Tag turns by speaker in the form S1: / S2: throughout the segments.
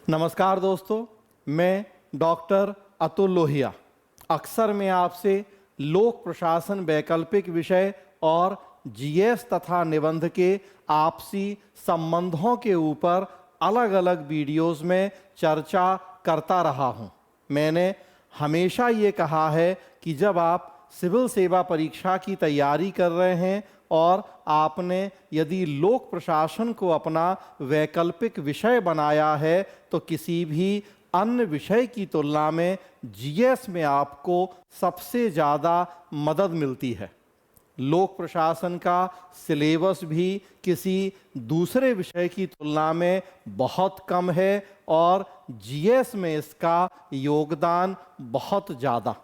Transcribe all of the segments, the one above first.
S1: नमस्कार दोस्तों, मैं डॉक्टर अतुल लोहिया। अक्सर मैं आपसे लोक प्रशासन वैकल्पिक विषय और जीएस तथा निबंध के आपसी संबंधों के ऊपर अलग अलग वीडियोस में चर्चा करता रहा हूं। मैंने हमेशा ये कहा है कि जब आप सिविल सेवा परीक्षा की तैयारी कर रहे हैं और आपने यदि लोक प्रशासन को अपना वैकल्पिक विषय बनाया है तो किसी भी अन्य विषय की तुलना में जीएस में आपको सबसे ज़्यादा मदद मिलती है। लोक प्रशासन का सिलेबस भी किसी दूसरे विषय की तुलना में बहुत कम है और जीएस में इसका योगदान बहुत ज़्यादा।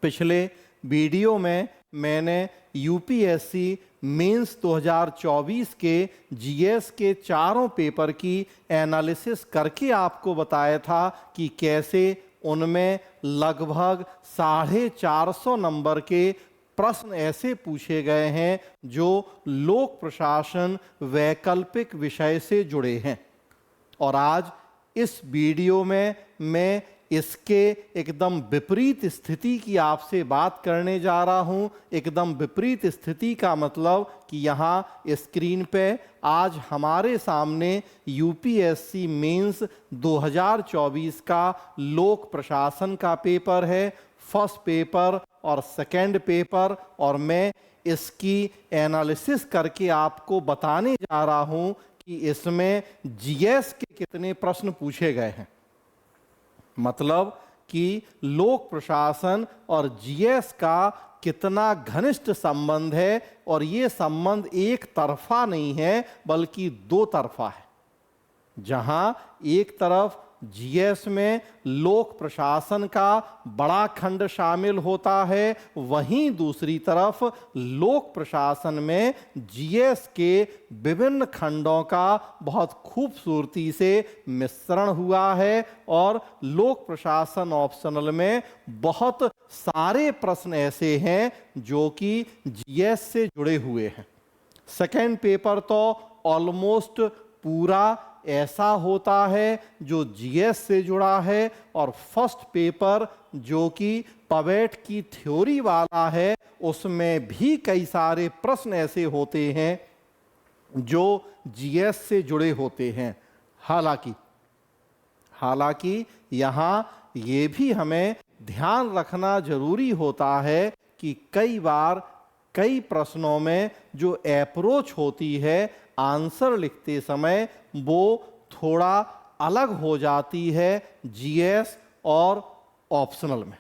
S1: पिछले वीडियो में मैंने यूपीएससी मेंस 2024 के जीएस के चारों पेपर की एनालिसिस करके आपको बताया था कि कैसे उनमें लगभग 450 नंबर के प्रश्न ऐसे पूछे गए हैं जो लोक प्रशासन वैकल्पिक विषय से जुड़े हैं। और आज इस वीडियो में मैं इसके एकदम विपरीत स्थिति की आपसे बात करने जा रहा हूं। एकदम विपरीत स्थिति का मतलब कि यहाँ स्क्रीन पे आज हमारे सामने यूपीएससी मेंस 2024 का लोक प्रशासन का पेपर है, फर्स्ट पेपर और सेकंड पेपर, और मैं इसकी एनालिसिस करके आपको बताने जा रहा हूं कि इसमें जीएस के कितने प्रश्न पूछे गए हैं। मतलब कि लोक प्रशासन और जीएस का कितना घनिष्ठ संबंध है, और ये संबंध एक तरफा नहीं है बल्कि दो तरफा है। जहां एक तरफ जीएस में लोक प्रशासन का बड़ा खंड शामिल होता है, वहीं दूसरी तरफ लोक प्रशासन में जीएस के विभिन्न खंडों का बहुत खूबसूरती से मिश्रण हुआ है। और लोक प्रशासन ऑप्शनल में बहुत सारे प्रश्न ऐसे हैं जो कि जीएस से जुड़े हुए हैं। सेकेंड पेपर तो ऑलमोस्ट पूरा ऐसा होता है जो जीएस से जुड़ा है, और फर्स्ट पेपर जो कि पवेट की थ्योरी वाला है उसमें भी कई सारे प्रश्न ऐसे होते हैं जो जीएस से जुड़े होते हैं। हालांकि यहाँ ये भी हमें ध्यान रखना जरूरी होता है कि कई बार कई प्रश्नों में जो अप्रोच होती है आंसर लिखते समय वो थोड़ा अलग हो जाती है जीएस और ऑप्शनल में।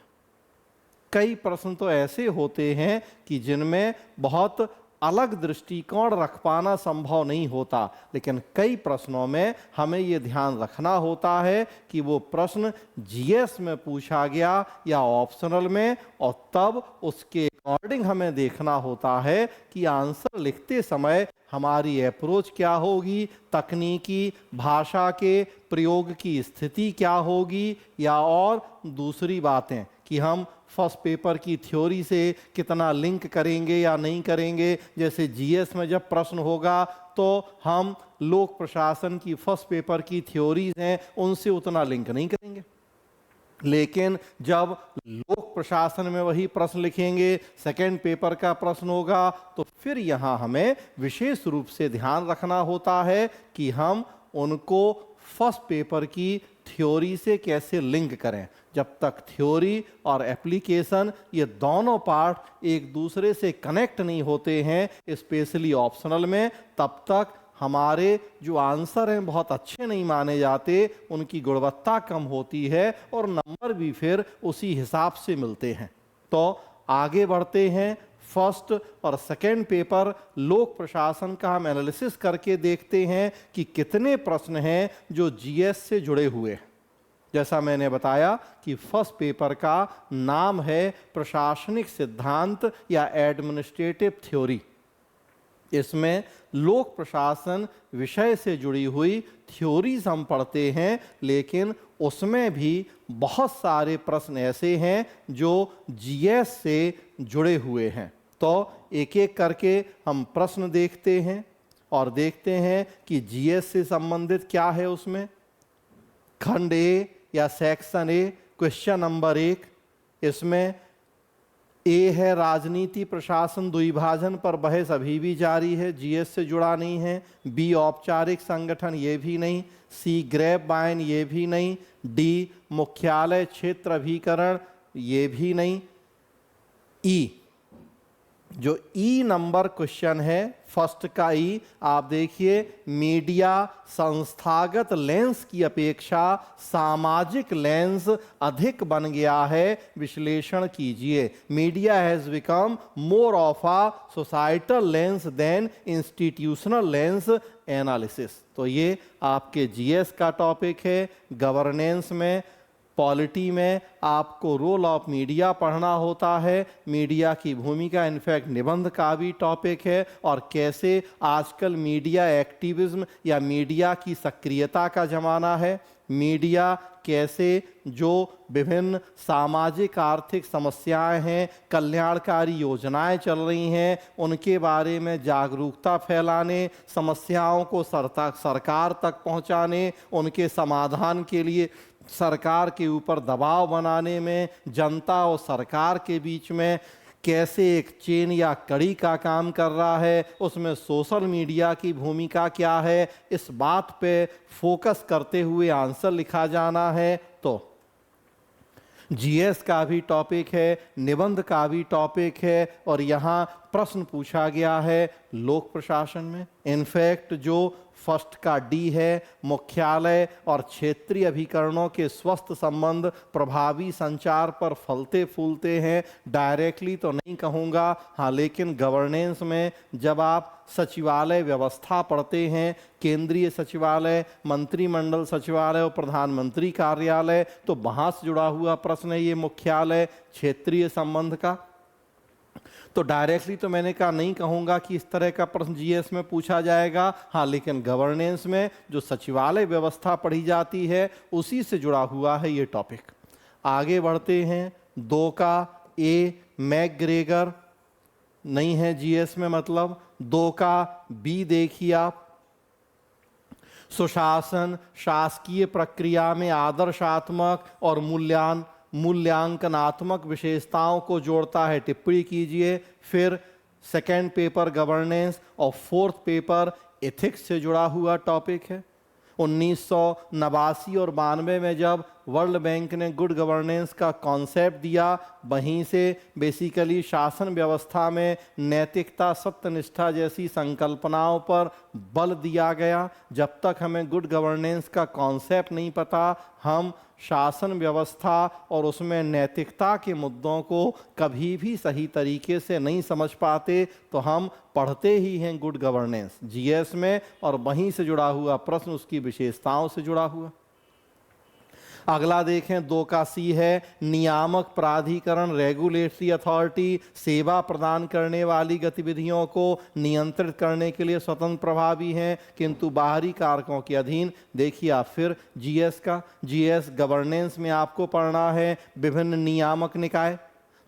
S1: कई प्रश्न तो ऐसे होते हैं कि जिनमें बहुत अलग दृष्टिकोण रख पाना संभव नहीं होता, लेकिन कई प्रश्नों में हमें ये ध्यान रखना होता है कि वो प्रश्न जीएस में पूछा गया या ऑप्शनल में, और तब उसके अकॉर्डिंग हमें देखना होता है कि आंसर लिखते समय हमारी अप्रोच क्या होगी, तकनीकी भाषा के प्रयोग की स्थिति क्या होगी, या और दूसरी बातें कि हम फर्स्ट पेपर की थ्योरी से कितना लिंक करेंगे या नहीं करेंगे। जैसे जीएस में जब प्रश्न होगा तो हम लोक प्रशासन की फर्स्ट पेपर की थ्योरीज हैं उनसे उतना लिंक नहीं करेंगे, लेकिन जब लोक प्रशासन में वही प्रश्न लिखेंगे, सेकंड पेपर का प्रश्न होगा, तो फिर यहाँ हमें विशेष रूप से ध्यान रखना होता है कि हम उनको फर्स्ट पेपर की थ्योरी से कैसे लिंक करें। जब तक थ्योरी और एप्लीकेशन ये दोनों पार्ट एक दूसरे से कनेक्ट नहीं होते हैं, स्पेशली ऑप्शनल में, तब तक हमारे जो आंसर हैं बहुत अच्छे नहीं माने जाते, उनकी गुणवत्ता कम होती है और नंबर भी फिर उसी हिसाब से मिलते हैं। तो आगे बढ़ते हैं। फर्स्ट और सेकेंड पेपर लोक प्रशासन का हम एनालिसिस करके देखते हैं कि कितने प्रश्न हैं जो जीएस से जुड़े हुए हैं। जैसा मैंने बताया कि फर्स्ट पेपर का नाम है प्रशासनिक सिद्धांत या एडमिनिस्ट्रेटिव थ्योरी। इसमें लोक प्रशासन विषय से जुड़ी हुई थ्योरीज हम पढ़ते हैं, लेकिन उसमें भी बहुत सारे प्रश्न ऐसे हैं जो जीएस से जुड़े हुए हैं। तो एक एक करके हम प्रश्न देखते हैं और देखते हैं कि जीएस से संबंधित क्या है उसमें। खंड ए या सेक्शन ए, क्वेश्चन नंबर 1, इसमें ए है राजनीति प्रशासन द्विभाजन पर बहस अभी भी जारी है, जीएस से जुड़ा नहीं है। बी औपचारिक संगठन, ये भी नहीं। सी ग्रेप वाइन, ये भी नहीं। डी मुख्यालय क्षेत्र अभिकरण, ये भी नहीं। ई, जो ई नंबर क्वेश्चन है फर्स्ट का ई, आप देखिए मीडिया संस्थागत लेंस की अपेक्षा सामाजिक लेंस अधिक बन गया है, विश्लेषण कीजिए। Media has become more of a societal lens than institutional lens analysis. तो ये आपके जीएस का टॉपिक है। गवर्नेंस में, पॉलिटी में आपको रोल ऑफ मीडिया पढ़ना होता है, मीडिया की भूमिका, इनफैक्ट निबंध का भी टॉपिक है, और कैसे आजकल मीडिया एक्टिविज्म या मीडिया की सक्रियता का ज़माना है। मीडिया कैसे जो विभिन्न सामाजिक आर्थिक समस्याएं हैं, कल्याणकारी योजनाएं चल रही हैं, उनके बारे में जागरूकता फैलाने, समस्याओं को सरकार तक पहुंचाने, उनके समाधान के लिए सरकार के ऊपर दबाव बनाने में, जनता और सरकार के बीच में कैसे एक चेन या कड़ी का काम कर रहा है, उसमें सोशल मीडिया की भूमिका क्या है, इस बात पे फोकस करते हुए आंसर लिखा जाना है। तो जीएस का भी टॉपिक है, निबंध का भी टॉपिक है, और यहाँ प्रश्न पूछा गया है लोक प्रशासन में। इनफैक्ट जो फर्स्ट का डी है, मुख्यालय और क्षेत्रीय अभिकरणों के स्वस्थ संबंध प्रभावी संचार पर फलते फूलते हैं, डायरेक्टली तो नहीं कहूँगा, हाँ, लेकिन गवर्नेंस में जब आप सचिवालय व्यवस्था पढ़ते हैं, केंद्रीय सचिवालय, मंत्रिमंडल सचिवालय और प्रधानमंत्री कार्यालय, तो वहाँ से जुड़ा हुआ प्रश्न है ये मुख्यालय क्षेत्रीय संबंध का। तो डायरेक्टली तो मैंने कहा नहीं कहूँगा कि इस तरह का प्रश्न जीएस में पूछा जाएगा, हाँ, लेकिन गवर्नेंस में जो सचिवालय व्यवस्था पढ़ी जाती है उसी से जुड़ा हुआ है ये टॉपिक। आगे बढ़ते हैं। 2 का ए मैकग्रेगर नहीं है जीएस में, मतलब 2 का बी देखिए आप, सुशासन शासकीय प्रक्रिया में आदर्शात्मक और मूल्यांकनात्मक विशेषताओं को जोड़ता है, टिप्पणी कीजिए। फिर सेकेंड पेपर गवर्नेंस और फोर्थ पेपर एथिक्स से जुड़ा हुआ टॉपिक है। 1989 और 92 में जब वर्ल्ड बैंक ने गुड गवर्नेंस का कॉन्सेप्ट दिया, वहीं से बेसिकली शासन व्यवस्था में नैतिकता, सत्यनिष्ठा जैसी संकल्पनाओं पर बल दिया गया। जब तक हमें गुड गवर्नेंस का कॉन्सेप्ट नहीं पता, हम शासन व्यवस्था और उसमें नैतिकता के मुद्दों को कभी भी सही तरीके से नहीं समझ पाते। तो हम पढ़ते ही हैं गुड गवर्नेंस जीएस में, और वहीं से जुड़ा हुआ प्रश्न उसकी विशेषताओं से जुड़ा हुआ। अगला देखें, 2 का सी है नियामक प्राधिकरण, रेगुलेटरी अथॉरिटी, सेवा प्रदान करने वाली गतिविधियों को नियंत्रित करने के लिए स्वतंत्र प्रभावी हैं किंतु बाहरी कारकों के अधीन। देखिए आप फिर जीएस का, जीएस गवर्नेंस में आपको पढ़ना है विभिन्न नियामक निकाय।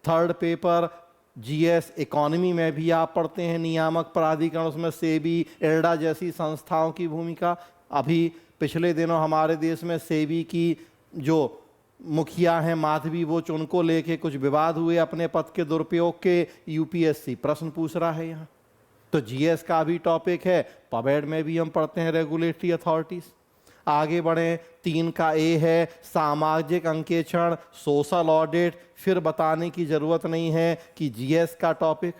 S1: थर्ड पेपर जीएस इकोनॉमी में भी आप पढ़ते हैं नियामक प्राधिकरण, उसमें सेबी, इरडा जैसी संस्थाओं की भूमिका। अभी पिछले दिनों हमारे देश में सेबी की जो मुखिया हैं माधवी, वो उनको लेके कुछ विवाद हुए अपने पद के दुरुपयोग के, यूपीएससी प्रश्न पूछ रहा है यहाँ। तो जीएस का भी टॉपिक है, पवेड में भी हम पढ़ते हैं रेगुलेटरी अथॉरिटीज। आगे बढ़े, 3 का ए है सामाजिक अंकेक्षण, सोशल ऑडिट, फिर बताने की जरूरत नहीं है कि जीएस का टॉपिक।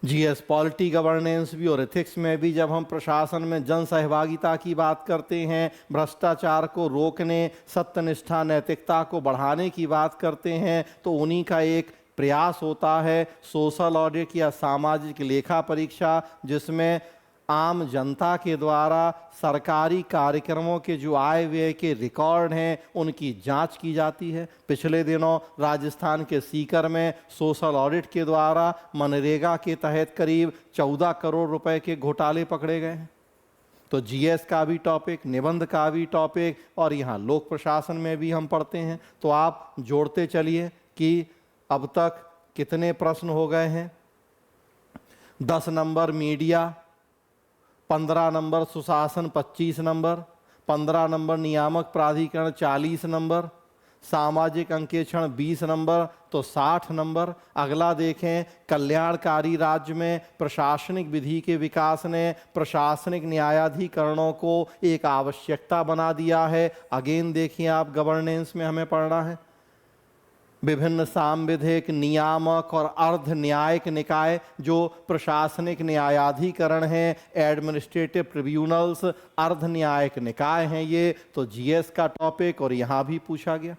S1: जीएस पॉलिटी गवर्नेंस भी और एथिक्स में भी जब हम प्रशासन में जन सहभागिता की बात करते हैं, भ्रष्टाचार को रोकने, सत्यनिष्ठा, नैतिकता को बढ़ाने की बात करते हैं, तो उन्हीं का एक प्रयास होता है सोशल ऑडिट या सामाजिक लेखा परीक्षा, जिसमें आम जनता के द्वारा सरकारी कार्यक्रमों के जो आय व्यय के रिकॉर्ड हैं उनकी जांच की जाती है। पिछले दिनों राजस्थान के सीकर में सोशल ऑडिट के द्वारा मनरेगा के तहत करीब 14 करोड़ रुपए के घोटाले पकड़े गए हैं। तो जीएस का भी टॉपिक, निबंध का भी टॉपिक, और यहाँ लोक प्रशासन में भी हम पढ़ते हैं। तो आप जोड़ते चलिए कि अब तक कितने प्रश्न हो गए हैं। 10 नंबर मीडिया, 15 नंबर सुशासन, 25 नंबर, 15 नंबर, नियामक प्राधिकरण 40 नंबर, सामाजिक अंकेक्षण 20 नंबर, तो 60 नंबर। अगला देखें, कल्याणकारी राज्य में प्रशासनिक विधि के विकास ने प्रशासनिक न्यायाधिकरणों को एक आवश्यकता बना दिया है। अगेन देखिए आप, गवर्नेंस में हमें पढ़ना है विभिन्न सांविधिक, नियामक और अर्ध न्यायिक निकाय जो प्रशासनिक न्यायाधिकरण हैं, एडमिनिस्ट्रेटिव ट्रिब्यूनल्स, अर्ध न्यायिक निकाय हैं ये। तो जीएस का टॉपिक और यहाँ भी पूछा गया,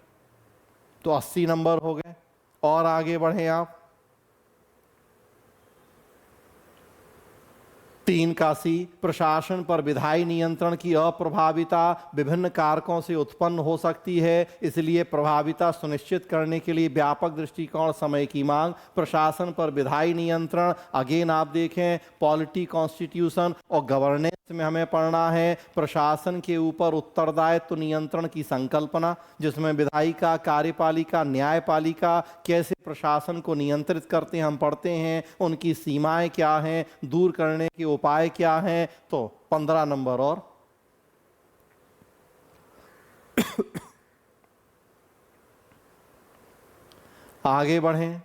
S1: तो 80 नंबर हो गए। और आगे बढ़े आप, 3 का सी, प्रशासन पर विधायी नियंत्रण की अप्रभाविता विभिन्न कारकों से उत्पन्न हो सकती है, इसलिए प्रभाविता सुनिश्चित करने के लिए व्यापक दृष्टिकोण, समय की मांग। प्रशासन पर विधायी नियंत्रण, अगेन आप देखें पॉलिटी, कॉन्स्टिट्यूशन और गवर्नेंस में हमें पढ़ना है प्रशासन के ऊपर उत्तरदायित्व नियंत्रण की संकल्पना, जिसमें विधायिका, कार्यपालिका, न्यायपालिका कैसे प्रशासन को नियंत्रित करते हैं हम पढ़ते हैं, उनकी सीमाएं क्या हैं, दूर करने के उपाय क्या हैं। तो 15 नंबर। और आगे बढ़ें,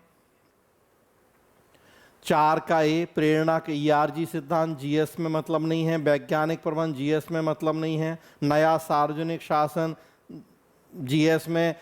S1: 4 का ए, प्रेरणा के ईआरजी सिद्धांत जीएस में मतलब नहीं है, वैज्ञानिक प्रबंध जीएस में मतलब नहीं है, नया सार्वजनिक शासन जीएस में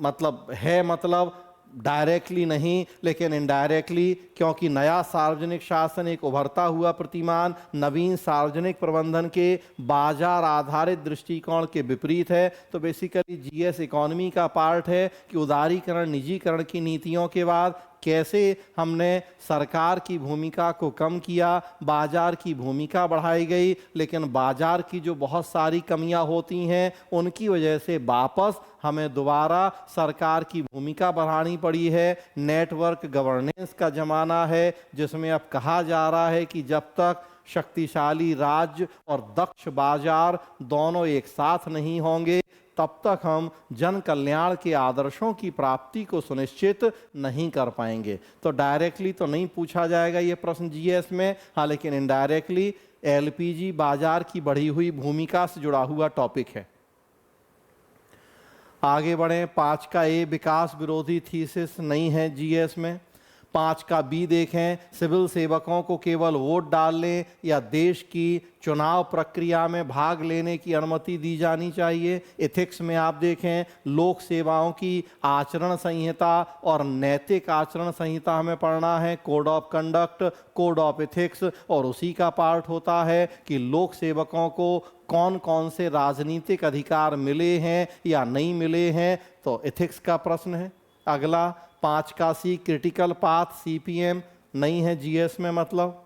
S1: मतलब है, मतलब डायरेक्टली नहीं लेकिन इनडायरेक्टली, क्योंकि नया सार्वजनिक शासन एक उभरता हुआ प्रतिमान नवीन सार्वजनिक प्रबंधन के बाजार आधारित दृष्टिकोण के विपरीत है। तो बेसिकली जीएस इकोनॉमी का पार्ट है कि उदारीकरण, निजीकरण की नीतियों के बाद कैसे हमने सरकार की भूमिका को कम किया, बाजार की भूमिका बढ़ाई गई, लेकिन बाजार की जो बहुत सारी कमियां होती हैं उनकी वजह से वापस हमें दोबारा सरकार की भूमिका बढ़ानी पड़ी है। नेटवर्क गवर्नेंस का जमाना है जिसमें अब कहा जा रहा है कि जब तक शक्तिशाली राज्य और दक्ष बाजार दोनों एक साथ नहीं होंगे तब तक हम जन कल्याण के आदर्शों की प्राप्ति को सुनिश्चित नहीं कर पाएंगे। तो डायरेक्टली तो नहीं पूछा जाएगा ये प्रश्न जीएस में, हाँ, लेकिन इनडायरेक्टली एलपीजी बाजार की बढ़ी हुई भूमिका से जुड़ा हुआ टॉपिक है। आगे बढ़ें, 5 का ए, विकास विरोधी थीसिस नहीं है जीएस में। 5 का बी देखें, सिविल सेवकों को केवल वोट डालने या देश की चुनाव प्रक्रिया में भाग लेने की अनुमति दी जानी चाहिए। एथिक्स में आप देखें, लोक सेवाओं की आचरण संहिता और नैतिक आचरण संहिता हमें पढ़ना है, code of conduct, code of ethics, और उसी का पार्ट होता है कि लोक सेवकों को कौन कौन से राजनीतिक अधिकार मिले हैं या नहीं मिले हैं। तो एथिक्स का प्रश्न है। अगला 5 का सी, क्रिटिकल पाथ सीपीएम नहीं है जीएस में मतलब।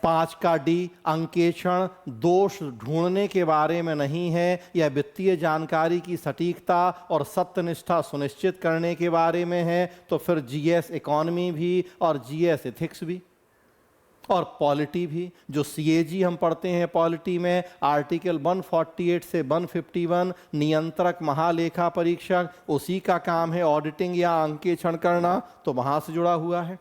S1: 5 का डी, अंकेक्षण दोष ढूंढने के बारे में नहीं है, यह वित्तीय जानकारी की सटीकता और सत्यनिष्ठा सुनिश्चित करने के बारे में है। तो फिर जीएस इकोनॉमी भी और जीएस एथिक्स भी और पॉलिटी भी। जो सीएजी हम पढ़ते हैं पॉलिटी में, आर्टिकल 148 से 151 नियंत्रक महालेखा परीक्षक, उसी का काम है ऑडिटिंग या अंकेक्षण करना, तो वहां से जुड़ा हुआ है।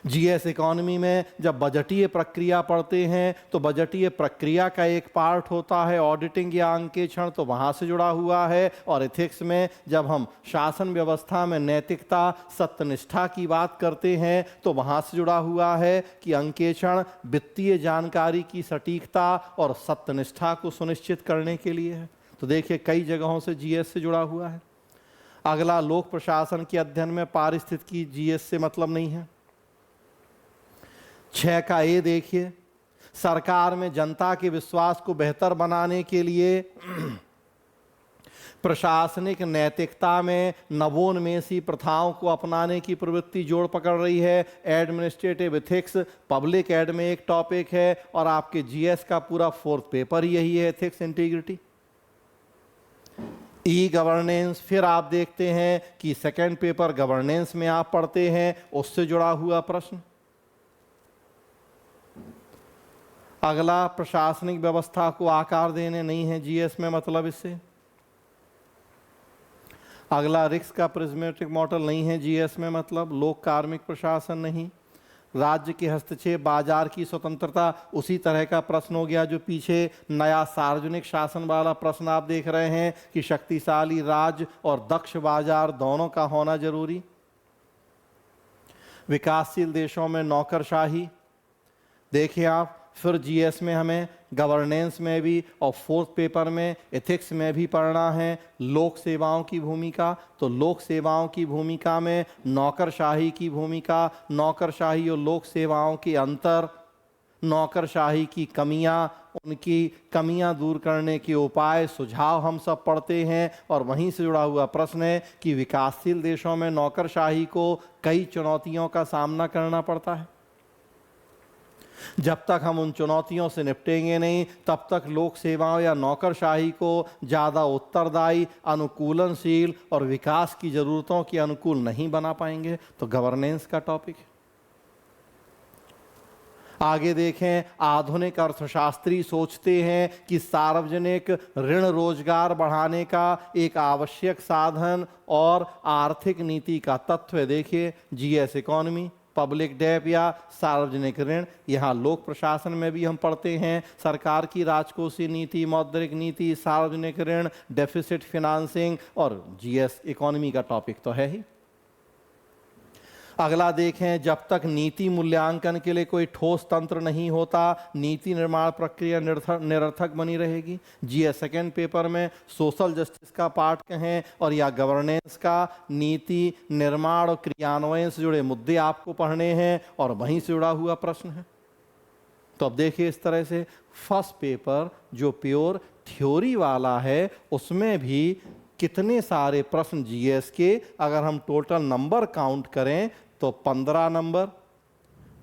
S1: जीएस इकोनॉमी में जब बजटीय प्रक्रिया पढ़ते हैं तो बजटीय प्रक्रिया का एक पार्ट होता है ऑडिटिंग या अंकेक्षण, तो वहां से जुड़ा हुआ है। और एथिक्स में जब हम शासन व्यवस्था में नैतिकता, सत्यनिष्ठा की बात करते हैं तो वहां से जुड़ा हुआ है कि अंकेक्षण वित्तीय जानकारी की सटीकता और सत्यनिष्ठा को सुनिश्चित करने के लिए है। तो देखिए कई जगहों से जीएस से जुड़ा हुआ है। अगला, लोक प्रशासन के अध्ययन में पारिस्थितिकी जीएस से मतलब नहीं है। 6 का ए देखिए, सरकार में जनता के विश्वास को बेहतर बनाने के लिए प्रशासनिक नैतिकता में नवोन्मेषी प्रथाओं को अपनाने की प्रवृत्ति जोर पकड़ रही है। एडमिनिस्ट्रेटिव एथिक्स पब्लिक एड में एक टॉपिक है और आपके जीएस का पूरा 4th पेपर यही है, एथिक्स इंटीग्रिटी। ई गवर्नेंस, फिर आप देखते हैं कि 2nd पेपर गवर्नेंस में आप पढ़ते हैं, उससे जुड़ा हुआ प्रश्न। अगला, प्रशासनिक व्यवस्था को आकार देने नहीं है जीएस में मतलब इससे। अगला, रिक्स का प्रिज्मेटिक मॉडल नहीं है जीएस में मतलब, लोक कार्मिक प्रशासन नहीं। राज्य के हस्तक्षेप, बाजार की स्वतंत्रता, उसी तरह का प्रश्न हो गया जो पीछे नया सार्वजनिक शासन वाला प्रश्न आप देख रहे हैं कि शक्तिशाली राज्य और दक्ष बाजार दोनों का होना जरूरी। विकासशील देशों में नौकरशाही, देखिए आप, फिर जीएस में हमें गवर्नेंस में भी और फोर्थ पेपर में एथिक्स में भी पढ़ना है लोक सेवाओं की भूमिका। तो लोक सेवाओं की भूमिका में नौकरशाही की भूमिका, नौकरशाही और लोक सेवाओं के अंतर, नौकरशाही की कमियां, उनकी कमियां दूर करने के उपाय, सुझाव हम सब पढ़ते हैं। और वहीं से जुड़ा हुआ प्रश्न है कि विकासशील देशों में नौकरशाही को कई चुनौतियों का सामना करना पड़ता है। जब तक हम उन चुनौतियों से निपटेंगे नहीं, तब तक लोक सेवाओं या नौकरशाही को ज़्यादा उत्तरदायी, अनुकूलनशील और विकास की ज़रूरतों के अनुकूल नहीं बना पाएंगे। तो गवर्नेंस का टॉपिक है। आगे देखें, आधुनिक अर्थशास्त्री सोचते हैं कि सार्वजनिक ऋण रोजगार बढ़ाने का एक आवश्यक साधन और आर्थिक नीति का तत्व है। देखिए, जीएस इकोनॉमी, पब्लिक डेट या सार्वजनिक ऋण। यहाँ लोक प्रशासन में भी हम पढ़ते हैं सरकार की राजकोषीय नीति, मौद्रिक नीति, सार्वजनिक ऋण, डेफिसिट फिनांसिंग, और जीएस इकोनॉमी का टॉपिक तो है ही। अगला देखें, जब तक नीति मूल्यांकन के लिए कोई ठोस तंत्र नहीं होता, नीति निर्माण प्रक्रिया निरर्थक बनी रहेगी। जीएस सेकेंड पेपर में सोशल जस्टिस का पार्ट कहें और या गवर्नेंस का, नीति निर्माण और क्रियान्वयन से जुड़े मुद्दे आपको पढ़ने हैं और वहीं से जुड़ा हुआ प्रश्न है। तो अब देखिए, इस तरह से फर्स्ट पेपर जो प्योर थ्योरी वाला है उसमें भी कितने सारे प्रश्न जीएस के, अगर हम टोटल नंबर काउंट करें तो 15 नंबर,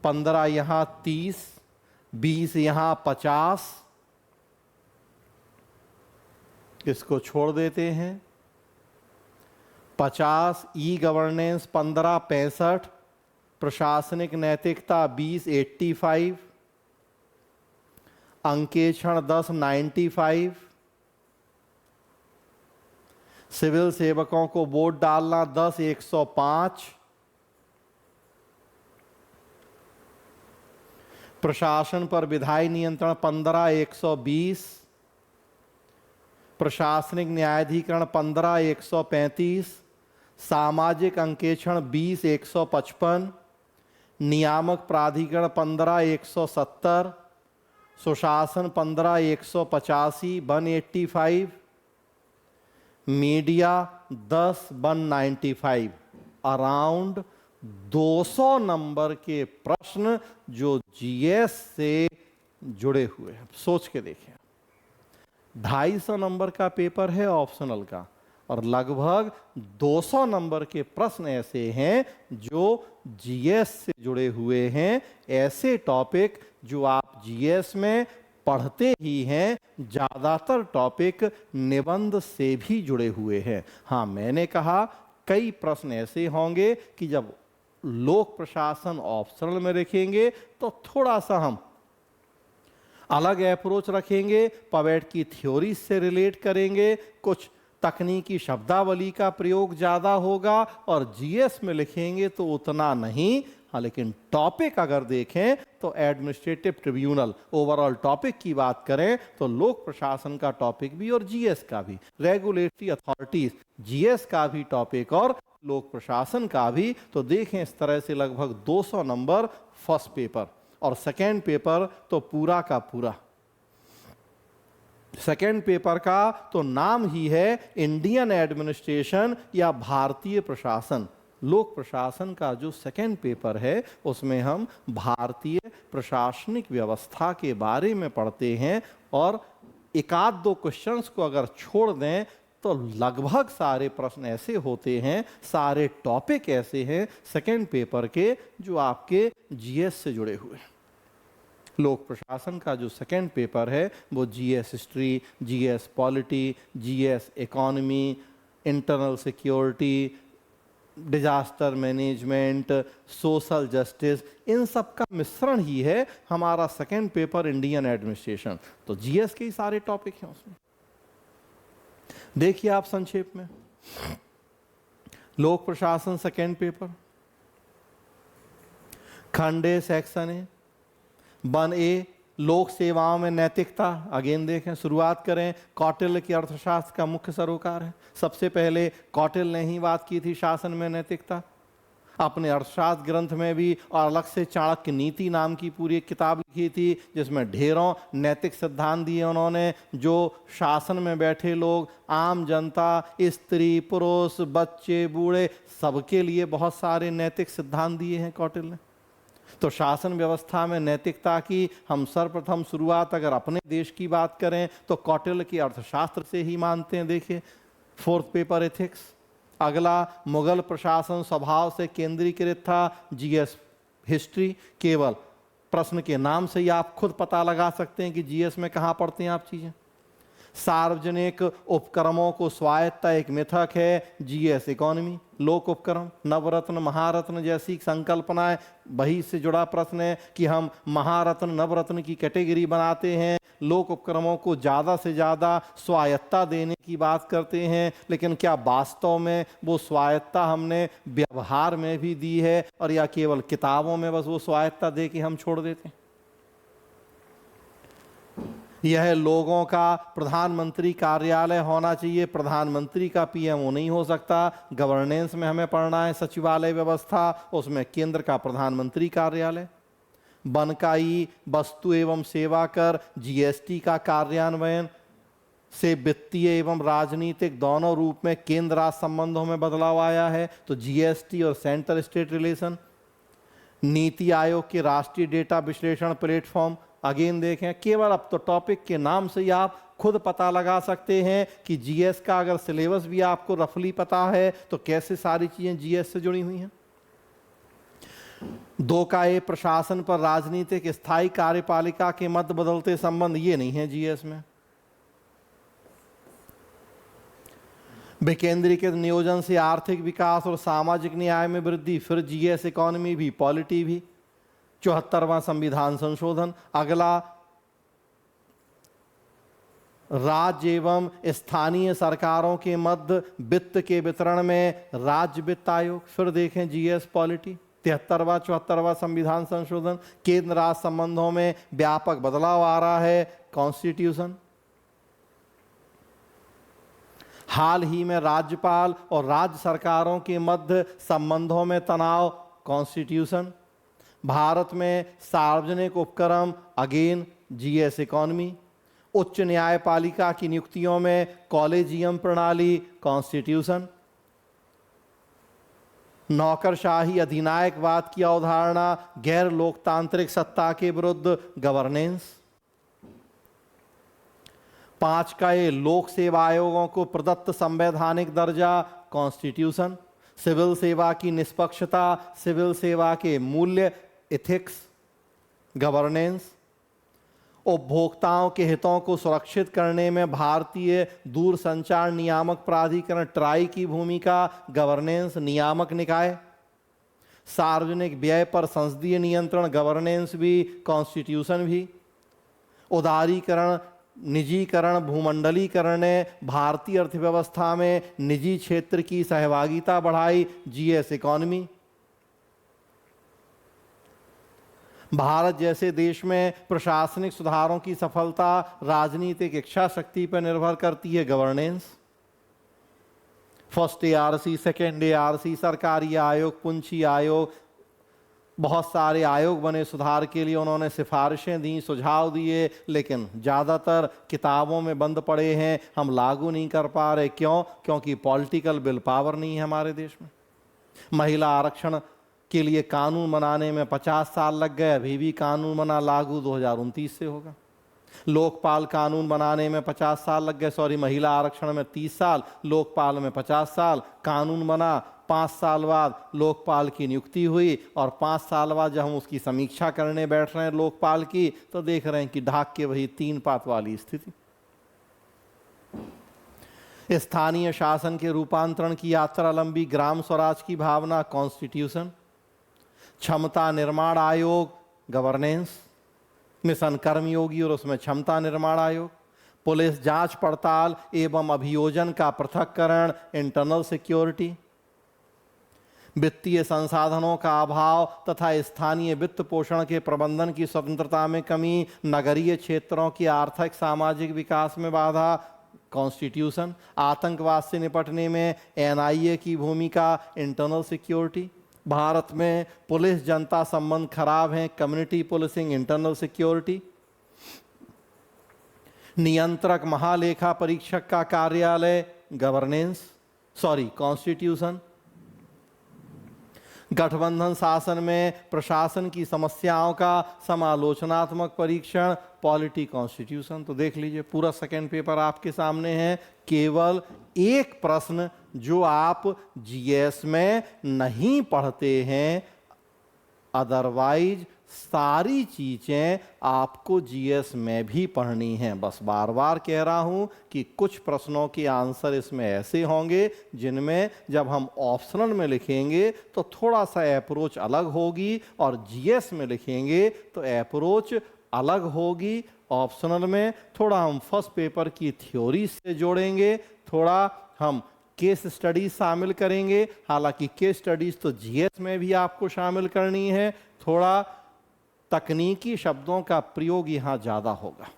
S1: 15 यहाँ 30, 20 यहाँ 50, इसको छोड़ देते हैं 50, ई गवर्नेंस 15 65, प्रशासनिक नैतिकता 20 85, अंकेक्षण 10 95, सिविल सेवकों को वोट डालना 10 105, प्रशासन पर विधायी नियंत्रण 15 120, प्रशासनिक न्यायाधिकरण 15 135, सामाजिक अंकेक्षण 20 155, नियामक प्राधिकरण 15 170, सुशासन 15 185 185, मीडिया 10 195। अराउंड 200 नंबर के प्रश्न जो जीएस से जुड़े हुए हैं। सोच के देखें, 250 नंबर का पेपर है ऑप्शनल का, और लगभग 200 नंबर के प्रश्न ऐसे हैं जो जीएस से जुड़े हुए हैं। ऐसे टॉपिक जो आप जीएस में पढ़ते ही हैं, ज्यादातर टॉपिक निबंध से भी जुड़े हुए हैं। हाँ, मैंने कहा कई प्रश्न ऐसे होंगे कि जब लोक प्रशासन ऑप्शनल में रखेंगे तो थोड़ा सा हम अलग अप्रोच रखेंगे, पवेट की थ्योरी से रिलेट करेंगे, कुछ तकनीकी शब्दावली का प्रयोग ज्यादा होगा, और जीएस में लिखेंगे तो उतना नहीं। हाँ, लेकिन टॉपिक अगर देखें तो एडमिनिस्ट्रेटिव ट्रिब्यूनल, ओवरऑल टॉपिक की बात करें तो लोक प्रशासन का टॉपिक भी और जीएस का भी, रेगुलेटरी अथॉरिटीज जीएस का भी टॉपिक और लोक प्रशासन का भी। तो देखें, इस तरह से लगभग 200 नंबर फर्स्ट पेपर, और सेकेंड पेपर तो पूरा का पूरा। सेकेंड पेपर का तो नाम ही है इंडियन एडमिनिस्ट्रेशन या भारतीय प्रशासन। लोक प्रशासन का जो सेकेंड पेपर है उसमें हम भारतीय प्रशासनिक व्यवस्था के बारे में पढ़ते हैं, और एक आध दो क्वेश्चंस को अगर छोड़ दें तो लगभग सारे प्रश्न ऐसे होते हैं, सारे टॉपिक ऐसे हैं सेकेंड पेपर के जो आपके जीएस से जुड़े हुए हैं। लोक प्रशासन का जो सेकेंड पेपर है वो GS history, GS polity, GS economy, internal security, disaster management, social justice, इन सब का मिश्रण ही है हमारा सेकेंड पेपर इंडियन एडमिनिस्ट्रेशन। तो जीएस के ही सारे टॉपिक हैं उसमें। देखिए आप संक्षेप में, लोक प्रशासन सेकेंड पेपर, खंड ए सेक्शन ए। 1A लोक सेवाओं में नैतिकता। अगेन देखें, शुरुआत करें, कौटिल्य की अर्थशास्त्र का मुख्य सरोकार है। सबसे पहले कौटिल्य ने ही बात की थी शासन में नैतिकता, अपने अर्थशास्त्र ग्रंथ में भी, और अलग से चाणक्य नीति नाम की पूरी एक किताब लिखी थी जिसमें ढेरों नैतिक सिद्धांत दिए उन्होंने, जो शासन में बैठे लोग, आम जनता, स्त्री पुरुष बच्चे बूढ़े, सबके लिए बहुत सारे नैतिक सिद्धांत दिए हैं कौटिल्य ने। तो शासन व्यवस्था में नैतिकता की हम सर्वप्रथम शुरुआत अगर अपने देश की बात करें तो कौटिल्य की अर्थशास्त्र से ही मानते हैं। देखिए 4th पेपर एथिक्स। अगला, मुगल प्रशासन स्वभाव से केंद्रीकृत था। जीएस हिस्ट्री, केवल प्रश्न के नाम से ही आप खुद पता लगा सकते हैं कि जीएस में कहाँ पढ़ते हैं आप चीजें। सार्वजनिक उपक्रमों को स्वायत्ता एक मिथक है, जीएस इकोनॉमी। लोक उपक्रम, नवरत्न महारत्न जैसी संकल्पनाएं, वही से जुड़ा प्रश्न है कि हम महारत्न नवरत्न की कैटेगरी बनाते हैं, लोक उपक्रमों को ज़्यादा से ज़्यादा स्वायत्ता देने की बात करते हैं, लेकिन क्या वास्तव में वो स्वायत्ता हमने व्यवहार में भी दी है, और या केवल किताबों में बस वो स्वायत्ता दे के हम छोड़ देते हैं। यह लोगों का प्रधानमंत्री कार्यालय होना चाहिए, प्रधानमंत्री का पीएमओ नहीं हो सकता। गवर्नेंस में हमें पढ़ना है सचिवालय व्यवस्था, उसमें केंद्र का प्रधानमंत्री कार्यालय। बनकाई वस्तु एवं सेवा कर, जीएसटी का कार्यान्वयन से वित्तीय एवं राजनीतिक दोनों रूप में केंद्र राज्य संबंधों में बदलाव आया है। तो जीएसटी और centre state relation. NITI Aayog के राष्ट्रीय डेटा विश्लेषण प्लेटफॉर्म। अगेन देखें, केवल अब तो टॉपिक के नाम से ही आप खुद पता लगा सकते हैं कि जीएस का अगर सिलेबस भी आपको रफली पता है तो कैसे सारी चीजें जीएस से जुड़ी हुई हैं। 2 का ए प्रशासन पर राजनीतिक स्थायी कार्यपालिका के मध्य बदलते संबंध, ये नहीं है जीएस में। विकेंद्रीकृत नियोजन से आर्थिक विकास और सामाजिक न्याय में वृद्धि, फिर जीएस इकोनॉमी भी, पॉलिटी भी। 74वां संविधान संशोधन। अगला, राज्य एवं स्थानीय सरकारों के मध्य वित्त के वितरण में राज्य वित्त आयोग, फिर देखें जीएस पॉलिटी। 73वां 74वां संविधान संशोधन। केंद्र राज्य संबंधों में व्यापक बदलाव आ रहा है, कॉन्स्टिट्यूशन। हाल ही में राज्यपाल और राज्य सरकारों के मध्य संबंधों में तनाव, कॉन्स्टिट्यूशन। भारत में सार्वजनिक उपक्रम, अगेन जीएस इकोनॉमी। उच्च न्यायपालिका की नियुक्तियों में कॉलेजियम प्रणाली, कॉन्स्टिट्यूशन। नौकरशाही अधिनायकवाद की अवधारणा, गैर लोकतांत्रिक सत्ता के विरुद्ध, गवर्नेंस। 5 का ये लोक सेवा आयोगों को प्रदत्त संवैधानिक दर्जा, कॉन्स्टिट्यूशन। सिविल सेवा की निष्पक्षता, सिविल सेवा के मूल्य, एथिक्स, गवर्नेंस। उपभोक्ताओं के हितों को सुरक्षित करने में भारतीय दूरसंचार नियामक प्राधिकरण ट्राई की भूमिका, गवर्नेंस, नियामक निकाय। सार्वजनिक व्यय पर संसदीय नियंत्रण, गवर्नेंस भी, कॉन्स्टिट्यूशन भी। उदारीकरण, निजीकरण, भूमंडलीकरण ने भारतीय अर्थव्यवस्था में निजी क्षेत्र की सहभागिता बढ़ाई, जीएस इकोनॉमी। भारत जैसे देश में प्रशासनिक सुधारों की सफलता राजनीतिक इच्छा शक्ति पर निर्भर करती है, governance. First ARC, second ARC, सरकारी आयोग, पुंछी आयोग, बहुत सारे आयोग बने सुधार के लिए, उन्होंने सिफारिशें दी, सुझाव दिए, लेकिन ज़्यादातर किताबों में बंद पड़े हैं, हम लागू नहीं कर पा रहे। क्यों? क्योंकि पॉलिटिकल विल पावर नहीं है हमारे देश में। महिला आरक्षण के लिए कानून बनाने में 50 साल लग गए, अभी भी कानून बना, लागू 2029 से होगा। लोकपाल कानून बनाने में 50 साल लग गए, सॉरी, महिला आरक्षण में 30 साल, लोकपाल में 50 साल, कानून बना, 5 साल बाद लोकपाल की नियुक्ति हुई, और 5 साल बाद जब हम उसकी समीक्षा करने बैठ रहे हैं लोकपाल की, तो देख रहे हैं कि ढाक के वही 3 पात वाली स्थिति। स्थानीय शासन के रूपांतरण की यात्रा लंबी, ग्राम स्वराज की भावना, कॉन्स्टिट्यूशन। क्षमता निर्माण आयोग, गवर्नेंस। मिशन कर्मयोगी और उसमें क्षमता निर्माण आयोग। पुलिस जांच पड़ताल एवं अभियोजन का पृथक्करण, इंटरनल सिक्योरिटी। वित्तीय संसाधनों का अभाव तथा स्थानीय वित्त पोषण के प्रबंधन की स्वतंत्रता में कमी, नगरीय क्षेत्रों की आर्थिक सामाजिक विकास में बाधा, कॉन्स्टिट्यूशन, आतंकवाद से निपटने में एनआईए की भूमिका, इंटरनल सिक्योरिटी, भारत में पुलिस जनता संबंध खराब हैं, कम्युनिटी पुलिसिंग, इंटरनल सिक्योरिटी, नियंत्रक महालेखा परीक्षक का कार्यालय, कॉन्स्टिट्यूशन, गठबंधन शासन में प्रशासन की समस्याओं का समालोचनात्मक परीक्षण, पॉलिटी, कॉन्स्टिट्यूशन। तो देख लीजिए पूरा सेकेंड पेपर आपके सामने है। केवल एक प्रश्न जो आप जीएस में नहीं पढ़ते हैं, अदरवाइज सारी चीजें आपको जीएस में भी पढ़नी हैं। बस बार बार कह रहा हूं कि कुछ प्रश्नों के आंसर इसमें ऐसे होंगे जिनमें जब हम ऑप्शनल में लिखेंगे तो थोड़ा सा अप्रोच अलग होगी, और जीएस में लिखेंगे तो अप्रोच अलग होगी। ऑप्शनल में थोड़ा हम फर्स्ट पेपर की थ्योरी से जोड़ेंगे, थोड़ा हम केस स्टडीज शामिल करेंगे। हालांकि केस स्टडीज तो जीएस में भी आपको शामिल करनी है। थोड़ा तकनीकी शब्दों का प्रयोग यहां ज्यादा होगा,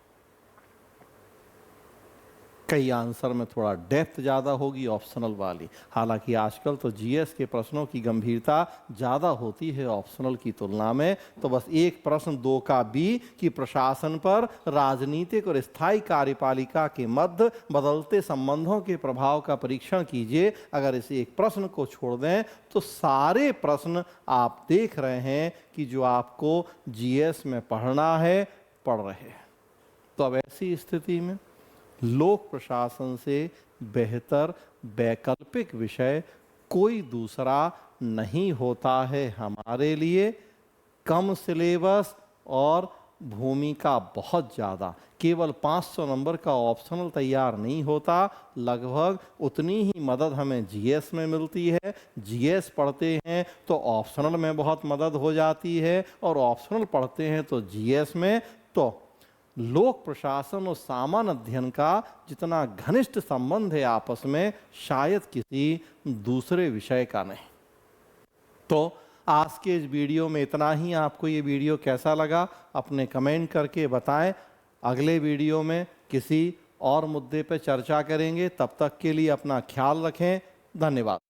S1: कई आंसर में थोड़ा डेप्थ ज़्यादा होगी ऑप्शनल वाली। हालांकि आजकल तो जीएस के प्रश्नों की गंभीरता ज़्यादा होती है ऑप्शनल की तुलना में। तो बस एक प्रश्न 2 का बी कि प्रशासन पर राजनीतिक और स्थायी कार्यपालिका के मध्य बदलते संबंधों के प्रभाव का परीक्षण कीजिए। अगर इस एक प्रश्न को छोड़ दें तो सारे प्रश्न आप देख रहे हैं कि जो आपको जीएस में पढ़ना है, पढ़ रहे हैं। तो अब ऐसी स्थिति में लोक प्रशासन से बेहतर वैकल्पिक विषय कोई दूसरा नहीं होता है हमारे लिए। कम सिलेबस और भूमिका बहुत ज़्यादा, केवल 500 नंबर का ऑप्शनल तैयार नहीं होता, लगभग उतनी ही मदद हमें जीएस में मिलती है। जीएस पढ़ते हैं तो ऑप्शनल में बहुत मदद हो जाती है, और ऑप्शनल पढ़ते हैं तो जीएस में। तो लोक प्रशासन और सामान्य अध्ययन का जितना घनिष्ठ संबंध है आपस में, शायद किसी दूसरे विषय का नहीं। तो आज के इस वीडियो में इतना ही। आपको ये वीडियो कैसा लगा अपने कमेंट करके बताएं। अगले वीडियो में किसी और मुद्दे पर चर्चा करेंगे। तब तक के लिए अपना ख्याल रखें। धन्यवाद।